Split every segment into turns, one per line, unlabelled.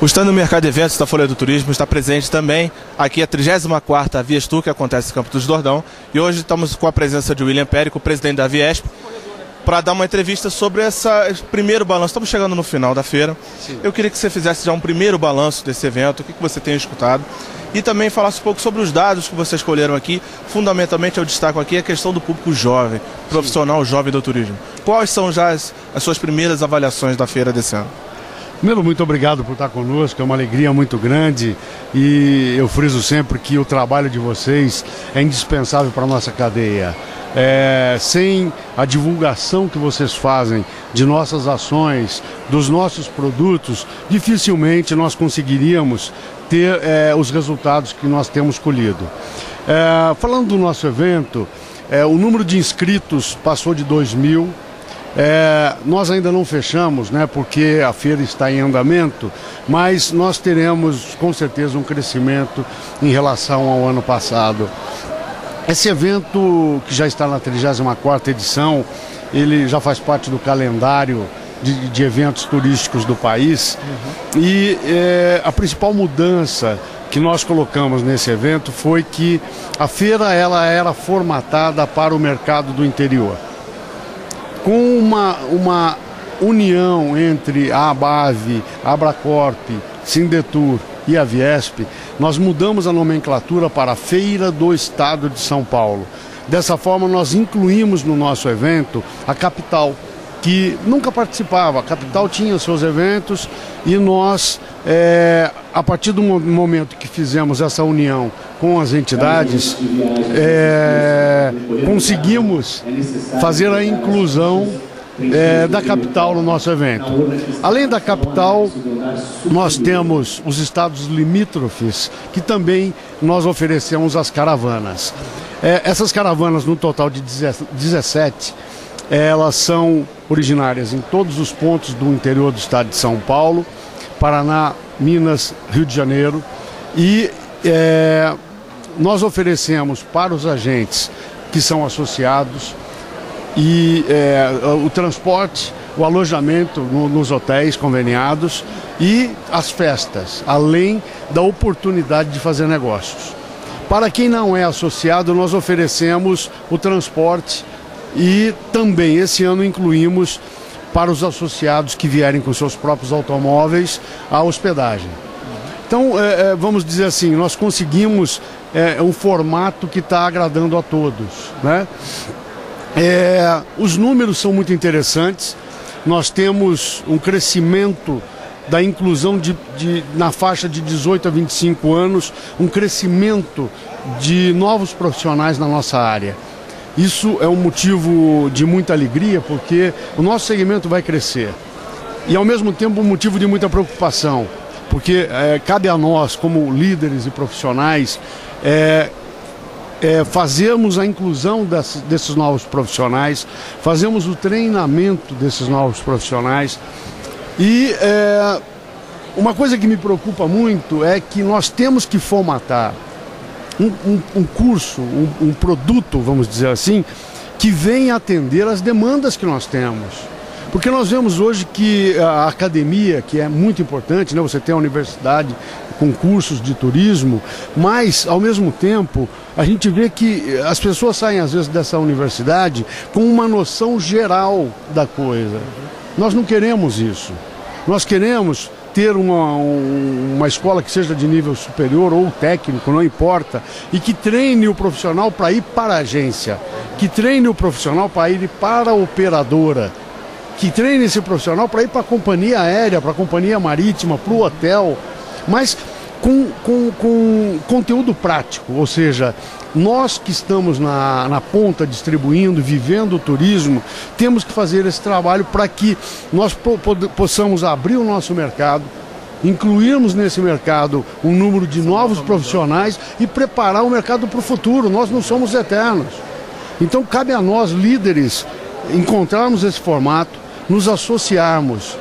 O stand do Mercado de Eventos da Folha do Turismo está presente também aqui a 34ª Viestur, que acontece em Campos do Jordão. E hoje estamos com a presença de William Périco, presidente da Viesp, para dar uma entrevista sobre esse primeiro balanço. Estamos chegando no final da feira. Sim. Eu queria que você fizesse já um primeiro balanço desse evento, o que você tem escutado, e também falasse um pouco sobre os dados que vocês escolheram aqui. Fundamentalmente eu destaco aqui a questão do público jovem, profissional jovem do turismo. Quais são já as suas primeiras avaliações da feira desse ano?
Primeiro, muito obrigado por estar conosco, é uma alegria muito grande e eu friso sempre que o trabalho de vocês é indispensável para a nossa cadeia. Sem a divulgação que vocês fazem de nossas ações, dos nossos produtos, dificilmente nós conseguiríamos ter os resultados que nós temos colhido. Falando do nosso evento, o número de inscritos passou de 2.000. Nós ainda não fechamos, né, porque a feira está em andamento, mas nós teremos com certeza um crescimento em relação ao ano passado. Esse evento, que já está na 34ª edição, ele já faz parte do calendário de eventos turísticos do país. E a principal mudança que nós colocamos nesse evento foi que a feira ela era formatada para o mercado do interior. Com uma união entre a ABAV, a Abracorp, Sindetur e a Viesp, nós mudamos a nomenclatura para a Feira do Estado de São Paulo. Dessa forma, nós incluímos no nosso evento a capital, que nunca participava. A capital tinha os seus eventos e nós, a partir do momento que fizemos essa união com as entidades, conseguimos fazer a inclusão da capital no nosso evento. Além da capital, nós temos os estados limítrofes, que também nós oferecemos as caravanas. Essas caravanas, no total de 17, elas são originárias em todos os pontos do interior do estado de São Paulo, Paraná, Minas, Rio de Janeiro, e nós oferecemos para os agentes que são associados e o transporte, o alojamento nos hotéis conveniados e as festas, além da oportunidade de fazer negócios. Para quem não é associado, nós oferecemos o transporte e também esse ano incluímos para os associados que vierem com seus próprios automóveis a hospedagem. Então, vamos dizer assim, nós conseguimos um formato que está agradando a todos, né? Os números são muito interessantes. Nós temos um crescimento da inclusão na faixa de 18 a 25 anos, um crescimento de novos profissionais na nossa área. Isso é um motivo de muita alegria, porque o nosso segmento vai crescer. E, ao mesmo tempo, um motivo de muita preocupação, porque cabe a nós, como líderes e profissionais, fazermos a inclusão desses novos profissionais, fazemos o treinamento desses novos profissionais. E uma coisa que me preocupa muito é que nós temos que formatar um curso, um produto, vamos dizer assim, que venha atender às demandas que nós temos. Porque nós vemos hoje que a academia, que é muito importante, né? Você tem a universidade com cursos de turismo, mas, ao mesmo tempo, a gente vê que as pessoas saem, às vezes, dessa universidade com uma noção geral da coisa. Nós não queremos isso. Nós queremos ter uma escola que seja de nível superior ou técnico, não importa, e que treine o profissional para ir para a agência, que treine o profissional para ir para a operadora, que treine esse profissional para ir para a companhia aérea, para a companhia marítima, para o hotel, mas com conteúdo prático, ou seja, nós que estamos na ponta distribuindo, vivendo o turismo, temos que fazer esse trabalho para que nós possamos abrir o nosso mercado, incluirmos nesse mercado um número de novos profissionais e preparar o mercado para o futuro. Nós não somos eternos. Então cabe a nós, líderes, encontrarmos esse formato, nos associarmos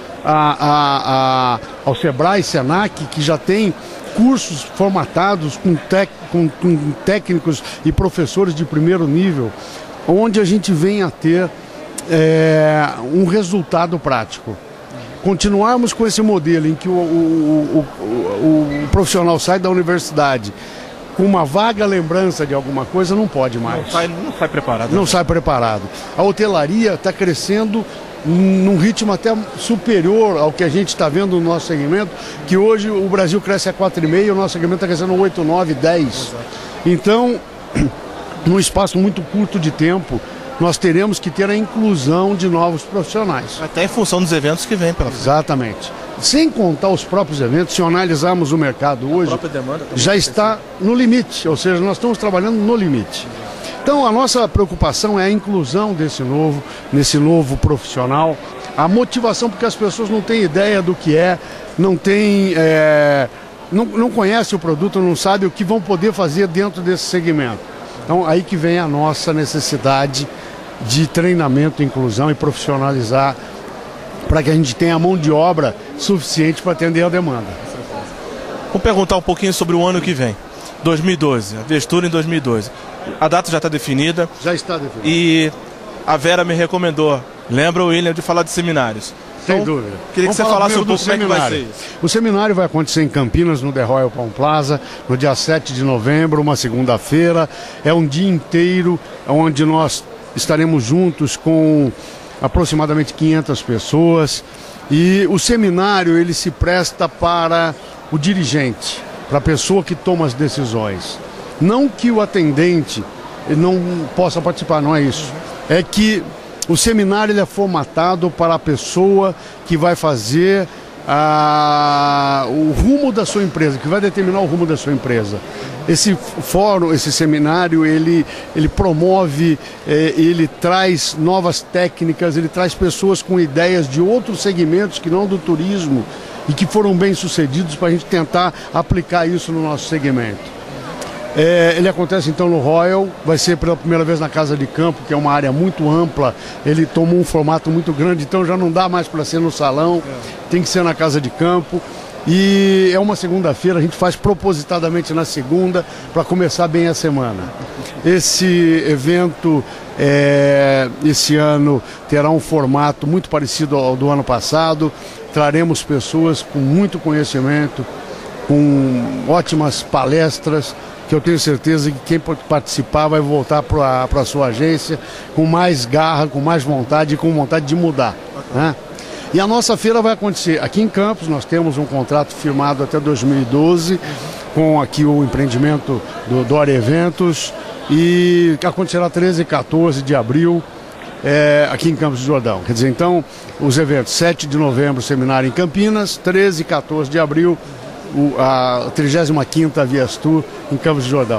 ao Sebrae, Senac, que já tem cursos formatados com técnicos e professores de primeiro nível, onde a gente venha a ter um resultado prático. continuarmos com esse modelo em que o profissional sai da universidade com uma vaga lembrança de alguma coisa, não pode mais.
Não sai preparado.
Não sai preparado. A hotelaria está crescendo num ritmo até superior ao que a gente está vendo no nosso segmento, que hoje o Brasil cresce a 4,5% e o nosso segmento está crescendo 8, 9, 10. Então, num espaço muito curto de tempo, nós teremos que ter a inclusão de novos profissionais.
Até em função dos eventos que vêm pela frente.
Exatamente. Sem contar os próprios eventos, se analisarmos o mercado hoje, já está no limite, ou seja, nós estamos trabalhando no limite. Então a nossa preocupação é a inclusão nesse novo profissional, a motivação, porque as pessoas não têm ideia do que é, não conhecem o produto, não sabem o que vão poder fazer dentro desse segmento. Então aí que vem a nossa necessidade de treinamento, inclusão e profissionalizar para que a gente tenha mão de obra suficiente para atender a demanda.
Vamos perguntar um pouquinho sobre o ano que vem. 2012, a Viestur em 2012. A data já está definida.
Já está definida.
E a Vera me recomendou, lembra o William, de falar de seminários.
Sem dúvida.
Queria que você falasse um pouco como é que vai ser isso.
O seminário vai acontecer em Campinas, no The Royal Palm Plaza, no dia 7 de novembro, uma segunda-feira. É um dia inteiro onde nós estaremos juntos com aproximadamente 500 pessoas. E o seminário, ele se presta para o dirigente, para a pessoa que toma as decisões. Não que o atendente não possa participar, não é isso. É que o seminário ele é formatado para a pessoa que vai fazer o rumo da sua empresa, que vai determinar o rumo da sua empresa. Esse fórum, esse seminário, ele promove, ele traz novas técnicas, ele traz pessoas com ideias de outros segmentos que não do turismo e que foram bem sucedidos para a gente tentar aplicar isso no nosso segmento. Ele acontece então no Royal, vai ser pela primeira vez na Casa de Campo, que é uma área muito ampla, ele tomou um formato muito grande, então já não dá mais para ser no salão, tem que ser na Casa de Campo. E é uma segunda-feira, a gente faz propositadamente na segunda para começar bem a semana. Esse evento, esse ano, terá um formato muito parecido ao do ano passado, traremos pessoas com muito conhecimento, com ótimas palestras, que eu tenho certeza que quem participar vai voltar para a sua agência com mais garra, com mais vontade e com vontade de mudar, né? E a nossa feira vai acontecer aqui em Campos, nós temos um contrato firmado até 2012 com aqui o empreendimento do Dória Eventos e acontecerá 13 e 14 de abril aqui em Campos do Jordão. Quer dizer, então, os eventos 7 de novembro, seminário em Campinas, 13 e 14 de abril, a 35ª Viestur em Campos do Jordão.